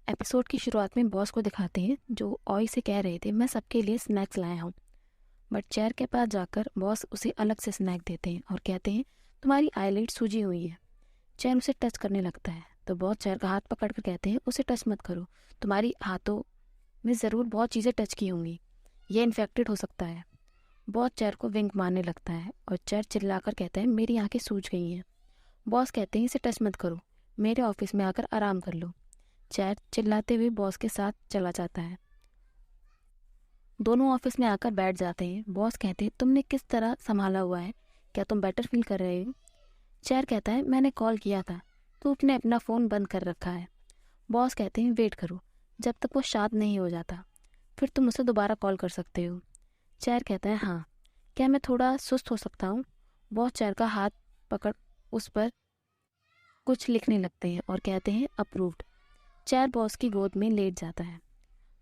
Episode की शुरुआत में बॉस को दिखाते हैं जो ऑय से कह रहे थे मैं सबके लिए स्नैक्स लाया हूँ। बट चेयर के पास जाकर बॉस उसे अलग से स्नैक देते हैं और कहते हैं तुम्हारी आईलिड सूजी हुई है। चेयर उसे टच करने लगता है तो बॉस चेयर का हाथ पकड़कर कहते हैं उसे टच मत करो, तुम्हारी हाथों में ज़रूर बहुत चीज़ें टच की होंगी, ये इन्फेक्टेड हो सकता है। बॉस चेयर को विंक मारने लगता है और चेयर चिल्लाकर कहता है मेरी आंखें सूज गई हैं। बॉस कहते हैं इसे टच मत करो, मेरे ऑफिस में आकर आराम कर लो। चेयर चिल्लाते हुए बॉस के साथ चला जाता है। दोनों ऑफिस में आकर बैठ जाते हैं। बॉस कहते हैं तुमने किस तरह संभाला हुआ है, क्या तुम बेटर फील कर रहे हो? चेयर कहता है मैंने कॉल किया था, तुमने अपना फ़ोन बंद कर रखा है। बॉस कहते हैं वेट करो, जब तक वो शांत नहीं हो जाता फिर तुम उसे दोबारा कॉल कर सकते हो। चेयर कहता है हाँ, क्या मैं थोड़ा सुस्त हो सकता हूँ? बॉस चेयर का हाथ पकड़ उस पर कुछ लिखने लगते हैं और कहते हैं अप्रूव्ड। चेयर बॉस की गोद में लेट जाता है।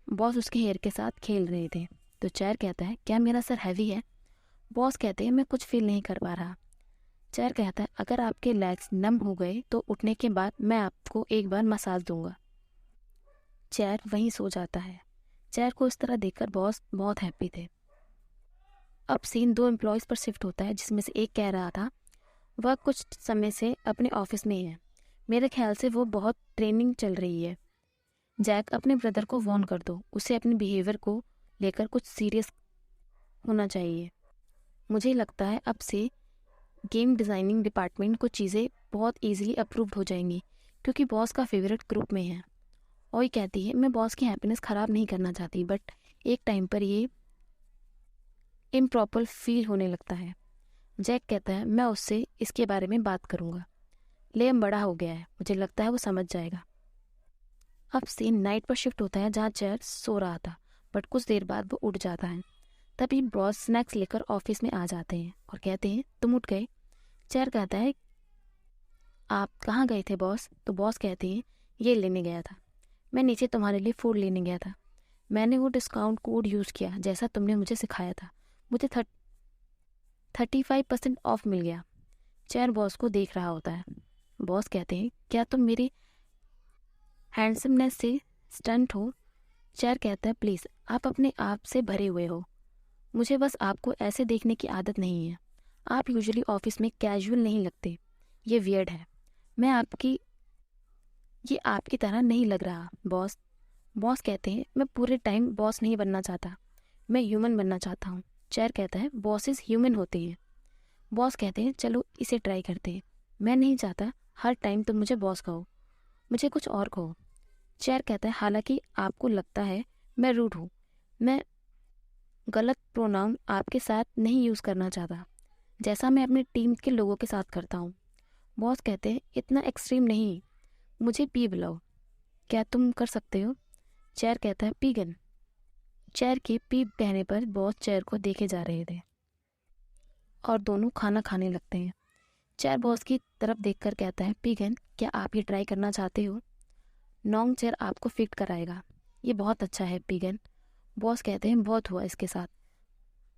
बॉस उसके हेयर के साथ खेल रहे थे तो चेयर कहता है क्या मेरा सर हैवी है? बॉस कहते हैं मैं कुछ फील नहीं कर पा रहा। चेयर कहता है अगर आपके लेग्स नम हो गए तो उठने के बाद मैं आपको एक बार मसाज दूंगा। चेयर वहीं सो जाता है। चेयर को इस तरह देखकर बॉस बहुत हैप्पी थे। अब सीन दो एम्प्लॉयज़ पर शिफ्ट होता है जिसमें से एक कह रहा था वह कुछ समय से अपने ऑफिस में ही है, मेरे ख्याल से वो बहुत ट्रेनिंग चल रही है। जैक अपने ब्रदर को वार्न कर दो, उसे अपने बिहेवियर को लेकर कुछ सीरियस होना चाहिए। मुझे लगता है अब से गेम डिज़ाइनिंग डिपार्टमेंट को चीज़ें बहुत इजीली अप्रूव्ड हो जाएंगी क्योंकि बॉस का फेवरेट ग्रुप में है। और ये कहती है मैं बॉस की हैप्पीनेस ख़राब नहीं करना चाहती बट एक टाइम पर ये इम्प्रॉपर फील होने लगता है। जैक कहता है मैं उससे इसके बारे में बात करूँगा। लेम बड़ा हो गया है, मुझे लगता है वो समझ जाएगा। अब सीन नाइट पर शिफ्ट होता है जहाँ चेयर सो रहा था बट कुछ देर बाद वो उठ जाता है। तभी बॉस स्नैक्स लेकर ऑफिस में आ जाते हैं और कहते हैं तुम उठ गए। चेयर कहता है आप कहाँ गए थे बॉस? तो बॉस कहते हैं ये लेने गया था, मैं नीचे तुम्हारे लिए फूड लेने गया था। मैंने वो डिस्काउंट कोड यूज़ किया जैसा तुमने मुझे सिखाया था, मुझे 35% ऑफ मिल गया। चेयर बॉस को देख रहा होता है। बॉस कहते हैं क्या तुम मेरी हैंडसमनेस से स्टंट हो? चेयर कहता है प्लीज़ आप अपने आप से भरे हुए हो, मुझे बस आपको ऐसे देखने की आदत नहीं है। आप यूजुअली ऑफिस में कैजुअल नहीं लगते, ये वियर्ड है। ये आपकी तरह नहीं लग रहा बॉस। बॉस कहते हैं मैं पूरे टाइम बॉस नहीं बनना चाहता, मैं ह्यूमन बनना चाहता हूँ। चेयर कहता है बॉसेस ह्यूमन होते हैं। बॉस कहते हैं चलो इसे ट्राई करते हैं, मैं नहीं चाहता हर टाइम तुम मुझे बॉस कहो, मुझे कुछ और कहो। चेयर कहता है हालांकि आपको लगता है मैं रूड हूँ, मैं गलत प्रोनाउन आपके साथ नहीं यूज़ करना चाहता जैसा मैं अपने टीम के लोगों के साथ करता हूँ। बॉस कहते हैं इतना एक्सट्रीम नहीं, मुझे पी बुलाओ, क्या तुम कर सकते हो? चेयर कहता है पीगन। चेयर के पी कहने पर बॉस चेयर को देखे जा रहे थे और दोनों खाना खाने लगते हैं। चेयर बॉस की तरफ देखकर कहता है पीगन क्या आप ये ट्राई करना चाहते हो? नॉन्ग चेयर आपको फिट कराएगा, ये बहुत अच्छा है पीगन। बॉस कहते हैं बहुत हुआ इसके साथ,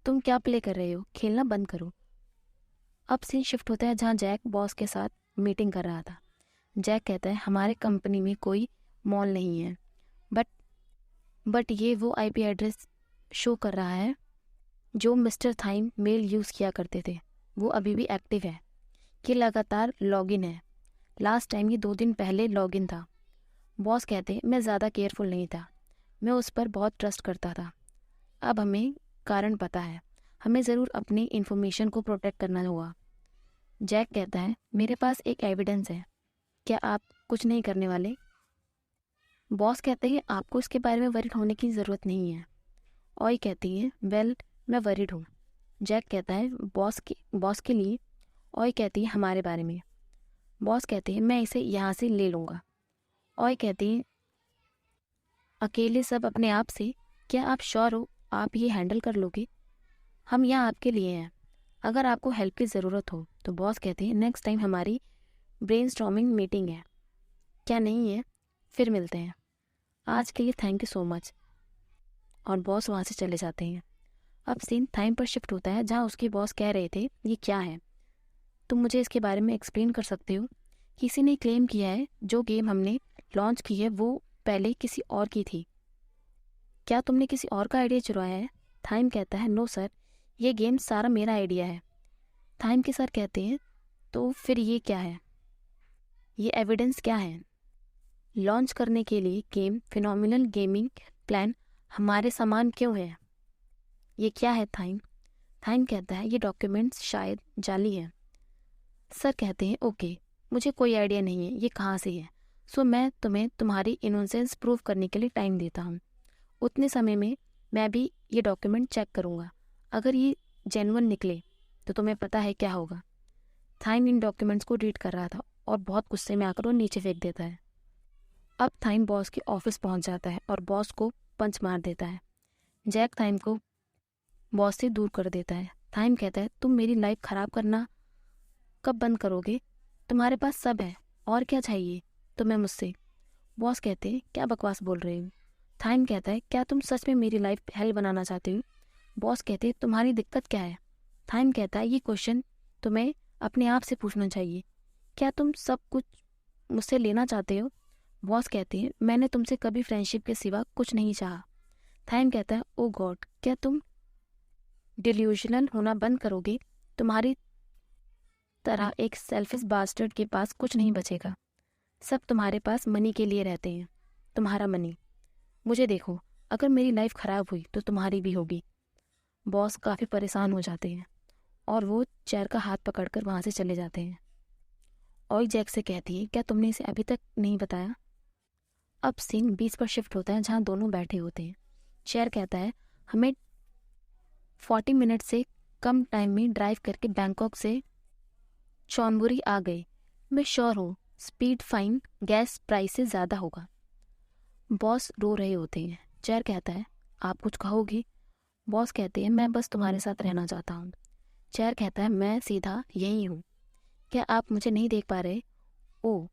तुम क्या प्ले कर रहे हो, खेलना बंद करो। अब सीन शिफ्ट होता है जहाँ जैक बॉस के साथ मीटिंग कर रहा था। जैक कहता है हमारे कंपनी में कोई मॉल नहीं है बट ये वो आईपी एड्रेस शो कर रहा है जो मिस्टर थाइम मेल यूज़ किया करते थे, वो अभी भी एक्टिव है। ये लगातार लॉगिन है, लास्ट टाइम ये 2 दिन पहले लॉगिन था। बॉस कहते मैं ज़्यादा केयरफुल नहीं था, मैं उस पर बहुत ट्रस्ट करता था। अब हमें कारण पता है, हमें ज़रूर अपनी इन्फॉर्मेशन को प्रोटेक्ट करना होगा। जैक कहता है मेरे पास एक एविडेंस है, क्या आप कुछ नहीं करने वाले? बॉस कहते हैं आपको इसके बारे में वरीड होने की ज़रूरत नहीं है। ऑय कहती है वेल मैं वरीड हूँ। जैक कहता है बॉस के लिए। ऑय कहती है हमारे बारे में। बॉस कहते हैं मैं इसे यहाँ से ले लूँगा। ऑय कहती है अकेले सब अपने आप से, क्या आप श्योर हो आप ये हैंडल कर लोगे? हम यहाँ आपके लिए हैं, अगर आपको हेल्प की ज़रूरत हो। तो बॉस कहते हैं नेक्स्ट टाइम हमारी ब्रेनस्टॉर्मिंग मीटिंग है, क्या नहीं है? फिर मिलते हैं, आज के लिए थैंक यू सो मच। और बॉस वहाँ से चले जाते हैं। अब सीन टाइम पर शिफ्ट होता है जहाँ उसके बॉस कह रहे थे ये क्या है, तुम मुझे इसके बारे में एक्सप्लेन कर सकते हो? किसी ने क्लेम किया है जो गेम हमने लॉन्च की है वो पहले किसी और की थी। क्या तुमने किसी और का आइडिया चुराया है? थाइम कहता है नो सर, ये गेम सारा मेरा आइडिया है। थाइम के सर कहते हैं तो फिर ये क्या है, ये एविडेंस क्या है? लॉन्च करने के लिए गेम फिनोमिनल गेमिंग प्लान हमारे समान क्यों है? ये क्या है थाइम? थाइम कहता है ये डॉक्यूमेंट्स शायद जाली है। सर कहते हैं ओके, मुझे कोई आइडिया नहीं है ये कहाँ से है, सो मैं तुम्हें तुम्हारी इनोसेंस प्रूव करने के लिए टाइम देता हूँ। उतने समय में मैं भी ये डॉक्यूमेंट चेक करूँगा, अगर ये जेन्युइन निकले तो तुम्हें पता है क्या होगा। थाइम इन डॉक्यूमेंट्स को रीड कर रहा था और बहुत गुस्से में आकर वो नीचे फेंक देता है। अब थाइम बॉस के ऑफिस पहुंच जाता है और बॉस को पंच मार देता है। जैक थाइम को बॉस से दूर कर देता है। थाइम कहता है तुम मेरी लाइफ खराब करना कब बंद करोगे? तुम्हारे पास सब है, और क्या चाहिए तुम्हें मुझसे? बॉस कहते हैं क्या बकवास बोल रहे हो? थाइम कहता है क्या तुम सच में मेरी लाइफ हेल बनाना चाहते हो? बॉस कहते हैं तुम्हारी दिक्कत क्या है? थाइम कहता है ये क्वेश्चन तुम्हें अपने आप से पूछना चाहिए, क्या तुम सब कुछ मुझसे लेना चाहते हो? बॉस कहते हैं मैंने तुमसे कभी फ्रेंडशिप के सिवा कुछ नहीं चाहा। थाइम कहता है ओ गॉड, क्या तुम डिल्यूजनल होना बंद करोगे? तुम्हारी तरह एक सेल्फिश बास्टर्ड के पास कुछ नहीं बचेगा। सब तुम्हारे पास मनी के लिए रहते हैं, तुम्हारा मनी। मुझे देखो, अगर मेरी लाइफ खराब हुई तो तुम्हारी भी होगी। बॉस काफ़ी परेशान हो जाते हैं और वो चेयर का हाथ पकड़कर वहाँ से चले जाते हैं। और जैक से कहती है क्या तुमने इसे अभी तक नहीं बताया? अब सीन 20 पर शिफ्ट होता है जहाँ दोनों बैठे होते हैं। चेयर कहता है हमें 40 मिनट से कम टाइम में ड्राइव करके बैंकॉक से चौनबुरी आ गए। मैं श्योर हूँ स्पीड फाइन गैस प्राइस से ज़्यादा होगा। बॉस रो रहे होते हैं। चेयर कहता है आप कुछ कहोगे? बॉस कहते हैं मैं बस तुम्हारे साथ रहना चाहता हूँ। चेयर कहता है मैं सीधा यही हूँ, क्या आप मुझे नहीं देख पा रहे? ओ,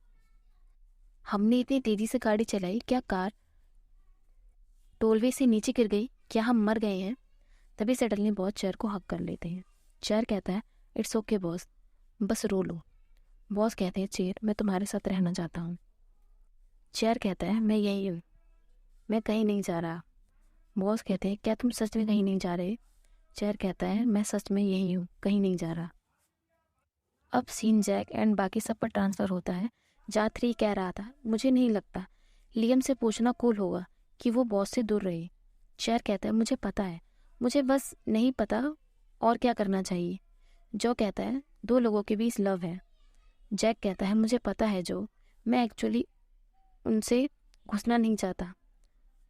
हमने इतनी तेज़ी से गाड़ी चलाई, क्या कार टोलवे से नीचे गिर गई? क्या हम मर गए हैं? तभी सडनली बॉस चेयर को हक कर लेते हैं। चेयर कहता है इट्स ओके बॉस, बस रो लो। बॉस कहते हैं चेयर मैं तुम्हारे साथ रहना चाहता हूँ। चेयर कहता है मैं यही हूँ, मैं कहीं नहीं जा रहा। बॉस कहते हैं क्या तुम सच में कहीं नहीं जा रहे? चेयर कहता है मैं सच में यही हूँ, कहीं नहीं जा रहा। अब सीन जैक एंड बाकी सब पर ट्रांसफ़र होता है। जहाँ 3 कह रहा था मुझे नहीं लगता लियम से पूछना कूल होगा कि वो बॉस से दूर रहे। चेयर कहता है मुझे पता है, मुझे बस नहीं पता और क्या करना चाहिए। जो कहता है 2 लोगों के बीच लव है। जैक कहता है मुझे पता है जो, मैं एक्चुअली उनसे घुसना नहीं चाहता,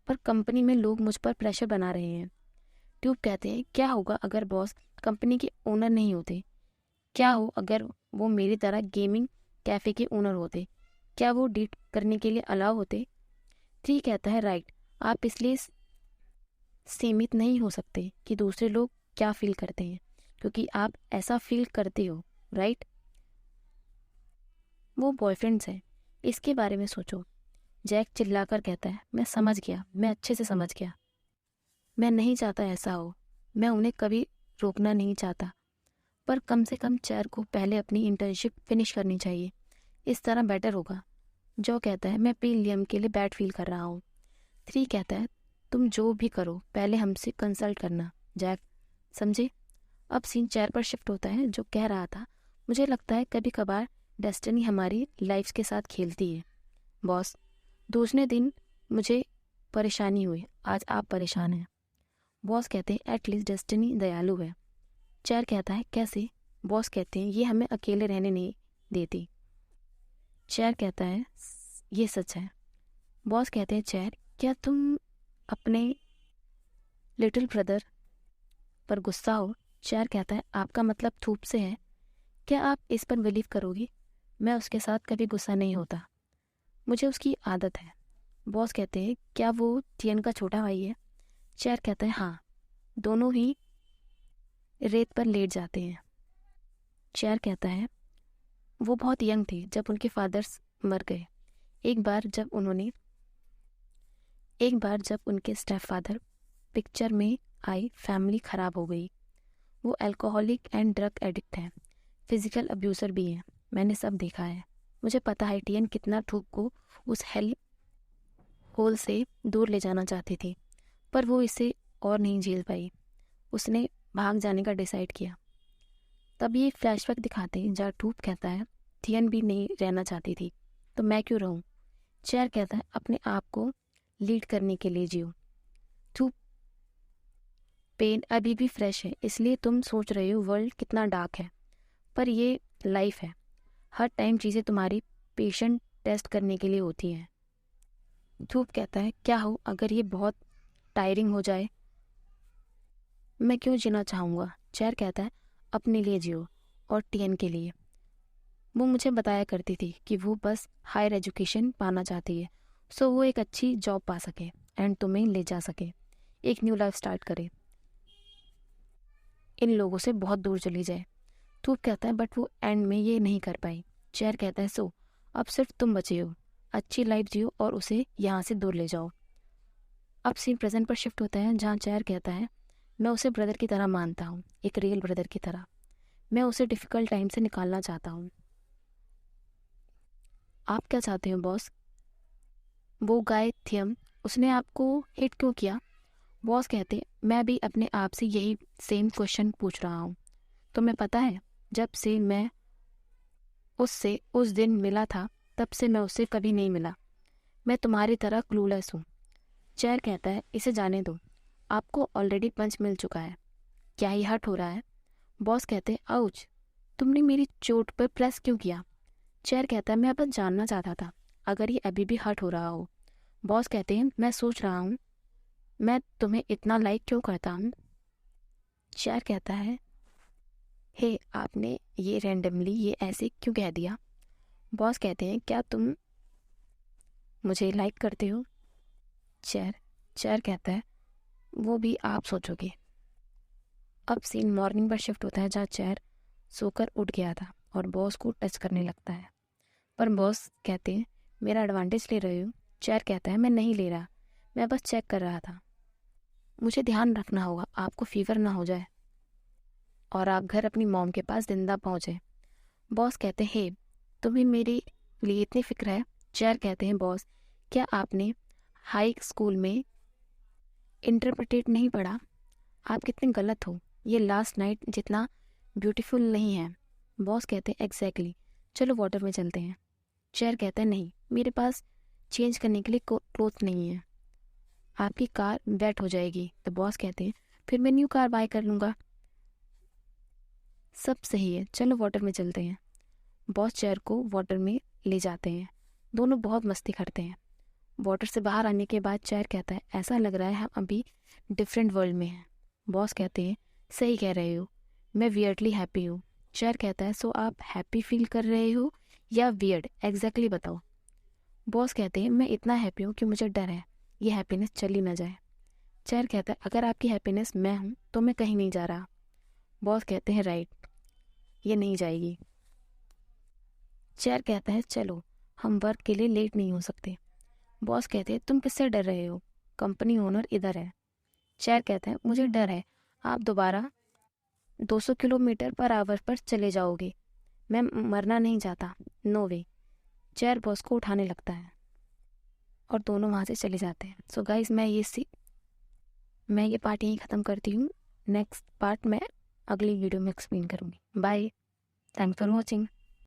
पर कंपनी में लोग मुझ पर प्रेशर बना रहे हैं। ट्यूब कहते हैं क्या होगा अगर बॉस कंपनी के ओनर नहीं होते? क्या हो अगर वो मेरी तरह गेमिंग कैफ़े के ओनर होते? क्या वो डेट करने के लिए अलाउ होते? 3 कहता है राइट, आप इसलिए सीमित नहीं हो सकते कि दूसरे लोग क्या फील करते हैं, क्योंकि आप ऐसा फील करते हो, राइट? वो बॉयफ्रेंड्स हैं, इसके बारे में सोचो। जैक चिल्लाकर कहता है मैं समझ गया, मैं अच्छे से समझ गया। मैं नहीं चाहता ऐसा हो, मैं उन्हें कभी रोकना नहीं चाहता, पर कम से कम चेयर को पहले अपनी इंटर्नशिप फिनिश करनी चाहिए, इस तरह बेटर होगा। जो कहता है मैं लियम के लिए बैड फील कर रहा हूँ। 3 कहता है तुम जो भी करो पहले हमसे कंसल्ट करना जैक, समझे? अब सीन चेयर पर शिफ्ट होता है जो कह रहा था मुझे लगता है कभी कभार डेस्टिनी हमारी लाइफ्स के साथ खेलती है। बॉस, दूसरे दिन मुझे परेशानी हुई, आज आप परेशान हैं। बॉस कहते हैं एटलीस्ट डेस्टिनी दयालु है। चेयर कहता है कैसे? बॉस कहते हैं ये हमें अकेले रहने नहीं देती। चेयर कहता है ये सच है। बॉस कहते हैं चेयर क्या तुम अपने लिटिल ब्रदर पर गुस्सा हो? चेयर कहता है आपका मतलब थूप से है? क्या आप इस पर बिलीव करोगी? मैं उसके साथ कभी गुस्सा नहीं होता, मुझे उसकी आदत है। बॉस कहते हैं क्या वो टियन का छोटा भाई है? चेयर कहता है हाँ, दोनों ही रेत पर लेट जाते हैं। चेयर कहता है वो बहुत यंग थे जब उनके फादर्स मर गए। एक बार जब उनके स्टेप फादर पिक्चर में आई, फैमिली खराब हो गई। वो अल्कोहलिक एंड ड्रग एडिक्ट हैं, फिजिकल अब्यूज़र भी हैं। मैंने सब देखा है, मुझे पता है टियन कितना ठूक को उस हेल होल से दूर ले जाना चाहती थी, पर वो इसे और नहीं झेल पाई। उसने भाग जाने का डिसाइड किया। तब ये फ्लैशबैक दिखाते हैं जहाँ टूप कहता है थियन भी नहीं रहना चाहती थी, तो मैं क्यों रहूं। चेयर कहता है अपने आप को लीड करने के लिए जियो। टूप पेन अभी भी फ्रेश है, इसलिए तुम सोच रहे हो वर्ल्ड कितना डार्क है, पर ये लाइफ है। हर टाइम चीज़ें तुम्हारी पेशेंट टेस्ट करने के लिए होती हैं। धूप कहता है क्या हो अगर ये बहुत टायरिंग हो जाए। मैं क्यों जीना चाहूँगा। चेयर कहता है अपने लिए जियो और टीएन के लिए। वो मुझे बताया करती थी कि वो बस हायर एजुकेशन पाना चाहती है, सो वो एक अच्छी जॉब पा सके एंड तुम्हें ले जा सके, एक न्यू लाइफ स्टार्ट करे, इन लोगों से बहुत दूर चली जाए। धूप कहता है बट वो एंड में ये नहीं कर पाई। चेयर कहता है सो अब सिर्फ तुम बचे हो, अच्छी लाइफ जियो और उसे यहाँ से दूर ले जाओ। अब सीन प्रेजेंट पर शिफ्ट होता है जहाँ चेयर कहता है मैं उसे ब्रदर की तरह मानता हूँ, एक रियल ब्रदर की तरह। मैं उसे डिफ़िकल्ट टाइम से निकालना चाहता हूँ। आप क्या चाहते हो बॉस। वो गाय थियम, उसने आपको हिट क्यों किया। बॉस कहते मैं भी अपने आप से यही सेम क्वेश्चन पूछ रहा हूँ। तुम्हें पता है जब से मैं उससे उस दिन मिला था तब से मैं उससे कभी नहीं मिला। मैं तुम्हारी तरह क्लूलेस हूँ। चेयर कहता है इसे जाने दो, आपको ऑलरेडी पंच मिल चुका है, क्या ही हर्ट हो रहा है। बॉस कहते आउच, तुमने मेरी चोट पर प्रेस क्यों किया। चेयर कहता है मैं बस जानना चाहता था अगर ये अभी भी हर्ट हो रहा हो। बॉस कहते हैं मैं सोच रहा हूँ मैं तुम्हें इतना लाइक क्यों करता हूँ। चेयर कहता है हे आपने ये रैंडमली ये ऐसे क्यों कह दिया। बॉस कहते हैं क्या तुम मुझे लाइक करते हो। चेयर कहता है वो भी आप सोचोगे। अब सीन मॉर्निंग पर शिफ्ट होता है जहाँ चेयर सोकर उठ गया था और बॉस को टच करने लगता है, पर बॉस कहते हैं मेरा एडवांटेज ले रहे हो। चेयर कहता है मैं नहीं ले रहा, मैं बस चेक कर रहा था। मुझे ध्यान रखना होगा आपको फीवर ना हो जाए और आप घर अपनी मॉम के पास जिंदा पहुँचे। बॉस कहते हैं हे तुम्हें मेरे लिए इतनी फिक्र है। चेयर कहते हैं बॉस क्या आपने हाई स्कूल में इंटरप्रेटेट नहीं पढ़ा। आप कितने गलत हो, ये लास्ट नाइट जितना ब्यूटीफुल नहीं है। बॉस कहते हैं एग्जैक्टली, चलो वाटर में चलते हैं। चेयर कहता है नहीं, मेरे पास चेंज करने के लिए क्लोथ नहीं है, आपकी कार वेट हो जाएगी। तो बॉस कहते हैं फिर मैं न्यू कार बाय कर लूँगा। सब सही है, चलो वाटर में चलते हैं। बॉस चेयर को वाटर में ले जाते हैं, दोनों बहुत मस्ती करते हैं। वाटर से बाहर आने के बाद चेयर कहता है ऐसा लग रहा है हम अभी डिफरेंट वर्ल्ड में हैं। बॉस कहते हैं सही कह रहे हो, मैं वियर्डली हैप्पी हूँ। चेयर कहता है सो आप हैप्पी फील कर रहे हो या वियर्ड, एग्जैक्टली बताओ। बॉस कहते हैं मैं इतना हैप्पी हूँ कि मुझे डर है ये हैप्पीनेस चली ना जाए। चेयर कहता है अगर आपकी हैप्पीनेस मैं हूँ तो मैं कहीं नहीं जा रहा। बॉस कहते हैं राइट, ये नहीं जाएगी। चेयर कहता है चलो हम वर्क के लिए लेट नहीं हो सकते। बॉस कहते हैं तुम किससे डर रहे हो, कंपनी ओनर इधर है। चेयर कहता है मुझे डर है आप दोबारा 200 किलोमीटर पर आवर पर चले जाओगे, मैं मरना नहीं चाहता, नो वे। चेयर बॉस को उठाने लगता है और दोनों वहाँ से चले जाते हैं। सो गाइस मैं ये पार्ट यहीं ख़त्म करती हूँ। नेक्स्ट पार्ट मैं अगली वीडियो में एक्सप्लेन करूँगी। Bye, thanks for watching.